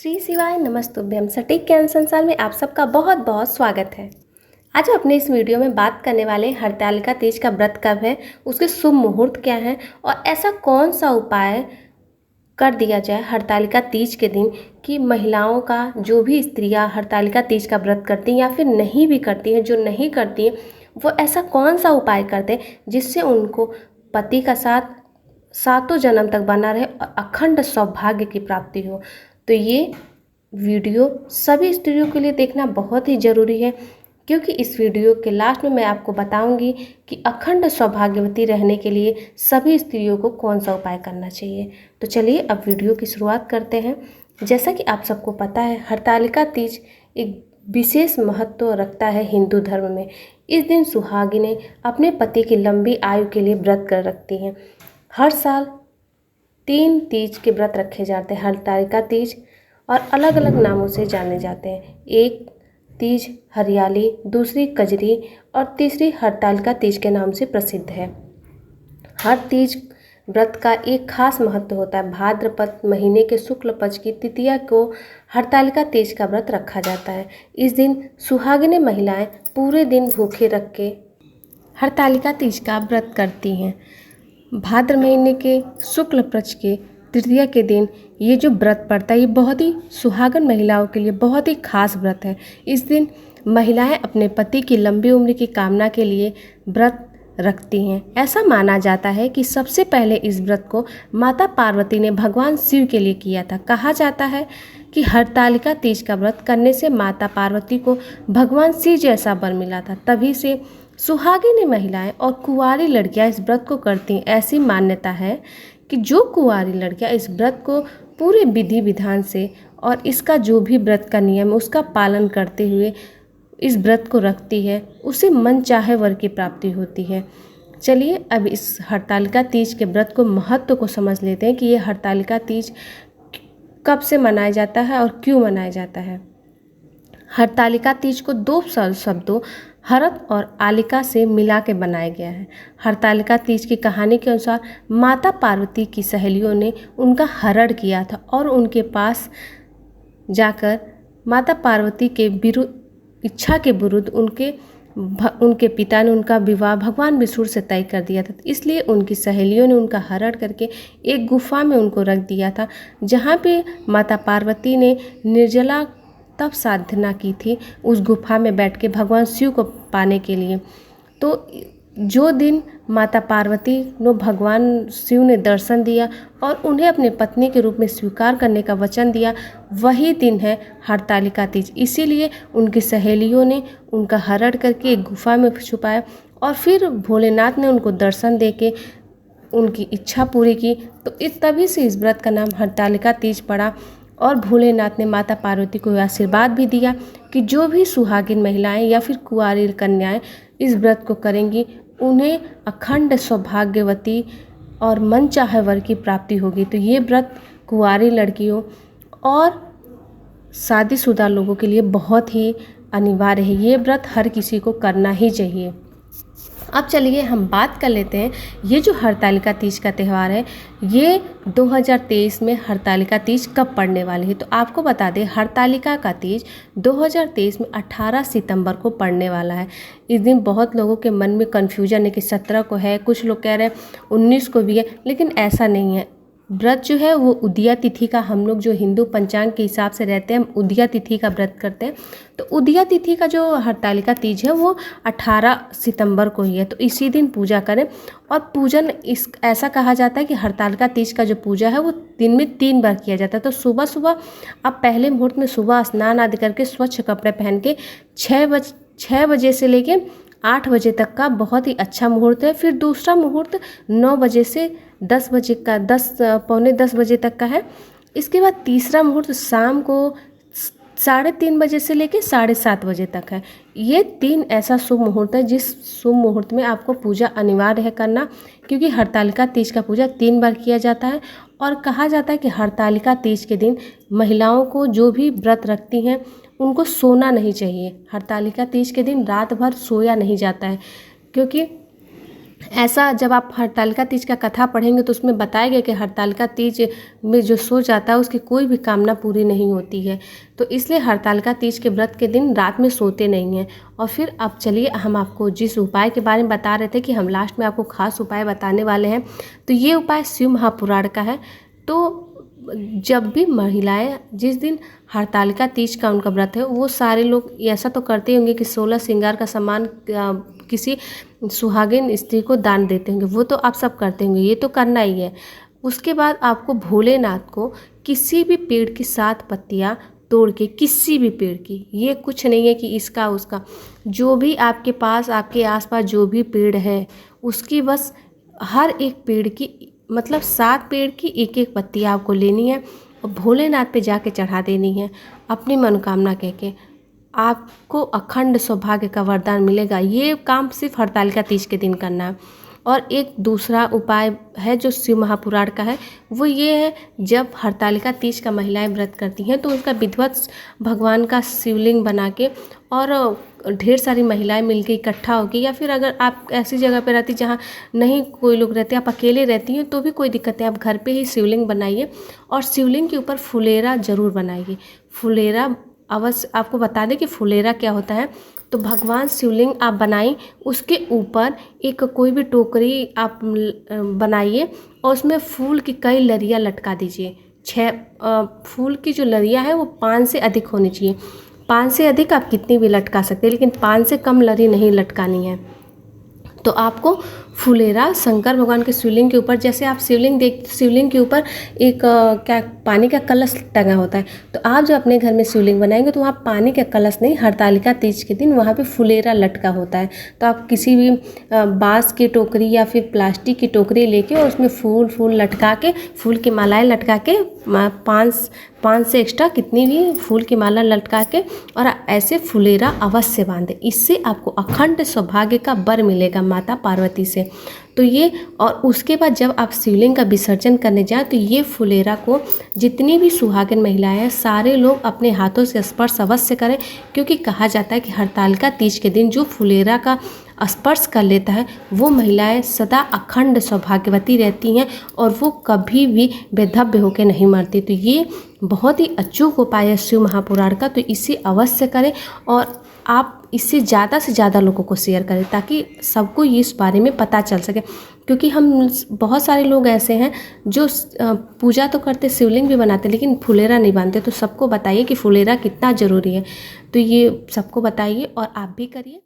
श्री शिवाय नमस्तुभ्यम। सटीक ज्ञान संसार में आप सबका बहुत बहुत स्वागत है। आज हम अपने इस वीडियो में बात करने वाले हैं हरतालिका तीज का व्रत कब है, उसके शुभ मुहूर्त क्या हैं और ऐसा कौन सा उपाय कर दिया जाए हरतालिका तीज के दिन कि महिलाओं का, जो भी स्त्रियां हरतालिका तीज का व्रत करती हैं या फिर नहीं भी करती हैं, जो नहीं करती हैं वो ऐसा कौन सा उपाय कर दें जिससे उनको पति का साथ सातों जन्म तक बना रहे और अखंड सौभाग्य की प्राप्ति हो। तो ये वीडियो सभी स्त्रियों के लिए देखना बहुत ही ज़रूरी है, क्योंकि इस वीडियो के लास्ट में मैं आपको बताऊंगी कि अखंड सौभाग्यवती रहने के लिए सभी स्त्रियों को कौन सा उपाय करना चाहिए। तो चलिए अब वीडियो की शुरुआत करते हैं। जैसा कि आप सबको पता है, हरतालिका तीज एक विशेष महत्व रखता है हिंदू धर्म में। इस दिन सुहागिनें अपने पति की लंबी आयु के लिए व्रत कर रखती हैं। हर साल 3 तीज के व्रत रखे जाते हैं। हरतालिका तीज और अलग अलग नामों से जाने जाते हैं। एक तीज हरियाली, दूसरी कजरी और तीसरी हरतालिका तीज के नाम से प्रसिद्ध है। हर तीज व्रत का एक खास महत्व होता है। भाद्रपद महीने के शुक्ल पक्ष की तृतीया को हरतालिका तीज का व्रत रखा जाता है। इस दिन सुहागिनें महिलाएं पूरे दिन भूखे रख के हरतालिका तीज का व्रत करती हैं। भाद्र महीने के शुक्ल पक्ष के तृतीया के दिन ये जो व्रत पड़ता है, ये बहुत ही सुहागन महिलाओं के लिए बहुत ही खास व्रत है। इस दिन महिलाएं अपने पति की लंबी उम्र की कामना के लिए व्रत रखती हैं। ऐसा माना जाता है कि सबसे पहले इस व्रत को माता पार्वती ने भगवान शिव के लिए किया था। कहा जाता है कि हरतालिका तीज का व्रत करने से माता पार्वती को भगवान शिव जैसा वर मिला था। तभी से सुहागिनी महिलाएं और कुंवारी लड़कियां इस व्रत को करती हैं। ऐसी मान्यता है कि जो कुंवारी लड़कियां इस व्रत को पूरे विधि विधान से और इसका जो भी व्रत का नियम है उसका पालन करते हुए इस व्रत को रखती है, उसे मन चाहे वर की प्राप्ति होती है। चलिए अब इस हरतालिका तीज के व्रत को महत्व को समझ लेते हैं कि ये हरतालिका तीज कब से मनाया जाता है और क्यों मनाया जाता है। हरतालिका तीज को 2 शब्दों हरत और आलिका से मिला के बनाया गया है। हरतालिका तीज की कहानी के अनुसार माता पार्वती की सहेलियों ने उनका हरण किया था और उनके पास जाकर माता पार्वती के इच्छा के विरुद्ध उनके पिता ने उनका विवाह भगवान विष्णु से तय कर दिया था। इसलिए उनकी सहेलियों ने उनका हरण करके एक गुफा में उनको रख दिया था, जहाँ पे माता पार्वती ने निर्जला तब साधना की थी उस गुफा में बैठ के भगवान शिव को पाने के लिए। तो जो दिन माता पार्वती ने भगवान शिव ने दर्शन दिया और उन्हें अपने पत्नी के रूप में स्वीकार करने का वचन दिया, वही दिन है हरतालिका तीज। इसीलिए उनकी सहेलियों ने उनका हरण करके एक गुफा में छुपाया और फिर भोलेनाथ ने उनको दर्शन देके उनकी इच्छा पूरी की। तो तभी से इस व्रत का नाम हरतालिका तीज पड़ा और भोलेनाथ ने माता पार्वती को आशीर्वाद भी दिया कि जो भी सुहागिन महिलाएं या फिर कुंवारी कन्याएं इस व्रत को करेंगी, उन्हें अखंड सौभाग्यवती और मनचाहे वर की प्राप्ति होगी। तो ये व्रत कुंवारी लड़कियों और शादीशुदा लोगों के लिए बहुत ही अनिवार्य है। ये व्रत हर किसी को करना ही चाहिए। अब चलिए हम बात कर लेते हैं, ये जो हरतालिका तीज का त्यौहार है, ये 2023 में हरतालिका तीज कब पड़ने वाली है। तो आपको बता दें, हरतालिका का तीज 2023 में 18 सितंबर को पड़ने वाला है। इस दिन बहुत लोगों के मन में कन्फ्यूजन है कि 17 को है, कुछ लोग कह रहे हैं 19 को भी है, लेकिन ऐसा नहीं है। व्रत जो है वो उदया तिथि का, हम लोग जो हिंदू पंचांग के हिसाब से रहते हैं, हम उदया तिथि का व्रत करते हैं। तो उदया तिथि का जो हरतालिका तीज है वो 18 सितंबर को ही है। तो इसी दिन पूजा करें। और पूजन ऐसा कहा जाता है कि हरतालिका तीज का जो पूजा है वो दिन में 3 बार किया जाता है। तो सुबह सुबह आप पहले मुहूर्त में सुबह स्नान आदि करके स्वच्छ कपड़े पहन के 6 बजे से लेके 8 बजे तक का बहुत ही अच्छा मुहूर्त है। फिर दूसरा मुहूर्त 9 बजे से 10 बजे का, पौने 10 बजे तक का है। इसके बाद तीसरा मुहूर्त शाम को 3:30 बजे से लेके 7:30 बजे तक है। ये 3 ऐसा शुभ मुहूर्त है जिस शुभ मुहूर्त में आपको पूजा अनिवार्य है करना, क्योंकि हरतालिका तीज का पूजा 3 बार किया जाता है। और कहा जाता है कि हरतालिका तीज के दिन महिलाओं को, जो भी व्रत रखती हैं, उनको सोना नहीं चाहिए। हरतालिका तीज के दिन रात भर सोया नहीं जाता है, क्योंकि ऐसा जब आप हरतालिका तीज का कथा पढ़ेंगे तो उसमें बताया गया कि हरतालिका तीज में जो सो जाता है उसकी कोई भी कामना पूरी नहीं होती है। तो इसलिए हरतालिका तीज के व्रत के दिन रात में सोते नहीं हैं। और फिर अब चलिए हम आपको जिस उपाय के बारे में बता रहे थे कि हम लास्ट में आपको खास उपाय बताने वाले हैं, तो ये उपाय शिव महापुराण का है। तो जब भी महिलाएं जिस दिन हरतालिका तीज का उनका व्रत है, वो सारे लोग ऐसा तो करते होंगे कि 16 श्रृंगार का सामान किसी सुहागिन स्त्री को दान देते होंगे, वो तो आप सब करते होंगे, ये तो करना ही है। उसके बाद आपको भोलेनाथ को किसी भी पेड़ की 7 पत्तियाँ तोड़ के, किसी भी पेड़ की, ये कुछ नहीं है कि इसका उसका, जो भी आपके पास आपके आसपास जो भी पेड़ है उसकी बस हर एक पेड़ की मतलब 7 पेड़ की एक एक पत्ती आपको लेनी है और भोलेनाथ पे जाके चढ़ा देनी है अपनी मनोकामना कह के। आपको अखंड सौभाग्य का वरदान मिलेगा। ये काम सिर्फ हरतालिका तीज के दिन करना है। और एक दूसरा उपाय है जो शिव महापुराण का है, वो ये है जब हरतालिका तीज का महिलाएं व्रत करती हैं तो उसका विधिवत भगवान का शिवलिंग बना के और ढेर सारी महिलाएं मिलकर इकट्ठा होकर, या फिर अगर आप ऐसी जगह पे रहती जहाँ नहीं कोई लोग रहते, आप अकेले रहती हैं तो भी कोई दिक्कत नहीं, आप घर पे ही शिवलिंग बनाइए और शिवलिंग के ऊपर फुलेरा ज़रूर बनाइए। फुलेरा अवश्य, आपको बता दें कि फुलेरा क्या होता है। तो भगवान शिवलिंग आप बनाएं, उसके ऊपर एक कोई भी टोकरी आप बनाइए और उसमें फूल की कई लड़ियाँ लटका दीजिए। 6 फूल की जो लड़ियाँ है वो 5 से अधिक होनी चाहिए। 5 से अधिक आप कितनी भी लटका सकते हैं, लेकिन 5 से कम लड़ी नहीं लटकानी है। तो आपको फुलेरा शंकर भगवान के शिवलिंग के ऊपर, जैसे आप शिवलिंग के ऊपर एक क्या पानी का कलश टंगा होता है, तो आप जो अपने घर में शिवलिंग बनाएंगे तो वहाँ पानी का कलश नहीं, हरतालिका तीज के दिन वहाँ पे फुलेरा लटका होता है। तो आप किसी भी बांस की टोकरी या फिर प्लास्टिक की टोकरी लेके और उसमें फूल लटका के, फूल की मालाएं लटका के, 5 से एक्स्ट्रा कितनी भी फूल की माला लटका के और ऐसे फुलेरा अवश्य बांधे। इससे आपको अखंड सौभाग्य का वर मिलेगा माता पार्वती से। तो ये, और उसके बाद जब आप शिवलिंग का विसर्जन करने जाएं तो ये फुलेरा को जितनी भी सुहागिन महिलाएं हैं सारे लोग अपने हाथों से स्पर्श अवश्य करें, क्योंकि कहा जाता है कि हरतालिका तीज के दिन जो फुलेरा का स्पर्श कर लेता है वो महिलाएं सदा अखंड सौभाग्यवती रहती हैं और वो कभी भी बेधव्य होकर नहीं मरती। तो ये बहुत ही अचूक उपाय है शिव महापुराण का, तो इसे अवश्य करें और आप इससे ज़्यादा से ज़्यादा लोगों को शेयर करें ताकि सबको इस बारे में पता चल सके। क्योंकि हम बहुत सारे लोग ऐसे हैं जो पूजा तो करते, शिवलिंग भी बनाते, लेकिन फुलेरा नहीं बांधते। तो सबको बताइए कि फुलेरा कितना ज़रूरी है, तो ये सबको बताइए और आप भी करिए।